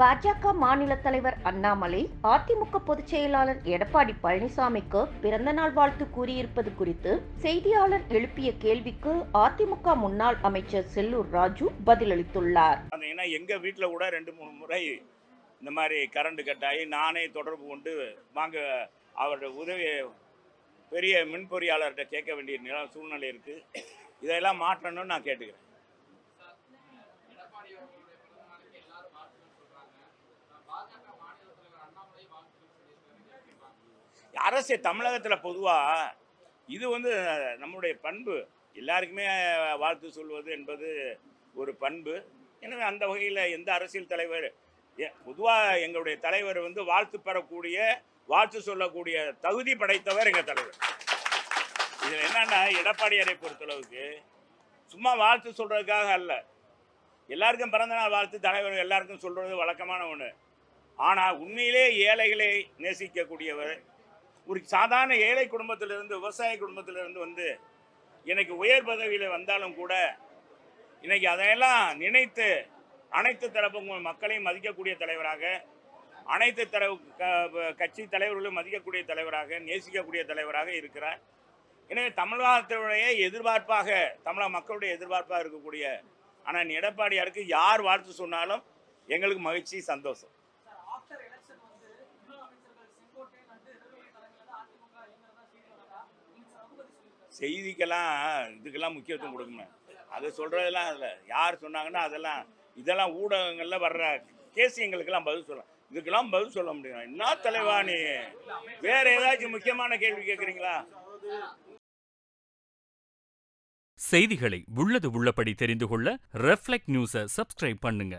பாஜக மாநில தலைவர் அண்ணாமலை அதிமுக பொதுச் செயலாளர் எடப்பாடி பழனிசாமிக்கு பிறந்தநாள் வாழ்த்து கூறியிருப்பது குறித்து செய்தியாளர் எழுப்பிய கேள்விக்கு அதிமுக முன்னாள் அமைச்சர் செல்லூர் ராஜு பதிலளித்துள்ளார். எங்க வீட்டுல கூட 2-3 முறை இந்த மாதிரி கரண்ட் கட் ஆகி நானே தொடர்பு கொண்டு வாங்க அவருடைய உதவி பெரிய மின் பொறியாளர்கிட்ட கேட்க வேண்டிய சூழ்நிலை இருக்கு. இதெல்லாம் மாற்றணும்னு நான் கேட்டுக்கிறேன். அரசு தமிழகத்தில் பொதுவாக இது நம்முடைய பண்பு, எல்லாருக்குமே வாழ்த்து சொல்வது என்பது ஒரு பண்பு. எனவே அந்த வகையில் எந்த அரசியல் தலைவர் பொதுவாக எங்களுடைய தலைவர் வாழ்த்து பெறக்கூடிய வாழ்த்து சொல்லக்கூடிய தகுதி படைத்தவர் எங்கள் தலைவர். இதில் என்னன்னா, எடப்பாடியாரை பொறுத்தளவுக்கு சும்மா வாழ்த்து சொல்றதுக்காக அல்ல, எல்லாருக்கும் பிறந்தநாள் வாழ்த்து தலைவர் எல்லாருக்கும் சொல்றது வழக்கமான ஒன்று. ஆனால் உண்மையிலே ஏழைகளை நேசிக்கக்கூடியவர், ஒரு சாதாரண ஏழை குடும்பத்திலிருந்து, விவசாய குடும்பத்திலிருந்து எனக்கு உயர் பதவியில் வந்தாலும் கூட இன்னைக்கு அதையெல்லாம் நினைத்து அனைத்து தரப்பு மக்களையும் மதிக்கக்கூடிய தலைவராக, அனைத்து கட்சி தலைவர்களும் மதிக்கக்கூடிய தலைவராக, நேசிக்கக்கூடிய தலைவராக இருக்கிறார். எனவே தமிழகத்தினுடைய எதிர்பார்ப்பாக, தமிழக மக்களுடைய எதிர்பார்ப்பாக இருக்கக்கூடிய ஆனால் எடப்பாடியாருக்கு யார் வாழ்த்து சொன்னாலும் எங்களுக்கு மகிழ்ச்சி, சந்தோஷம். செய்திக்கெல்லாம் இதுக்கெல்லாம் முக்கியத்துவம் கொடுக்கணும். அதை சொல்றதெல்லாம் அதில் யார் சொன்னாங்கன்னா இதெல்லாம் ஊடகங்கள்ல வர்ற கேசியங்களுக்கெல்லாம் பதில் சொல்லலாம். இதுக்கெல்லாம் பதில் சொல்ல முடியும். என்ன தலைவா நீ, வேற ஏதாச்சும் முக்கியமான கேள்வி கேட்குறீங்களா? செய்திகளை உள்ளது உள்ளபடி தெரிந்து கொள்ள ரெஃப்ளெக்ட் நியூஸை சப்ஸ்கிரைப் பண்ணுங்க.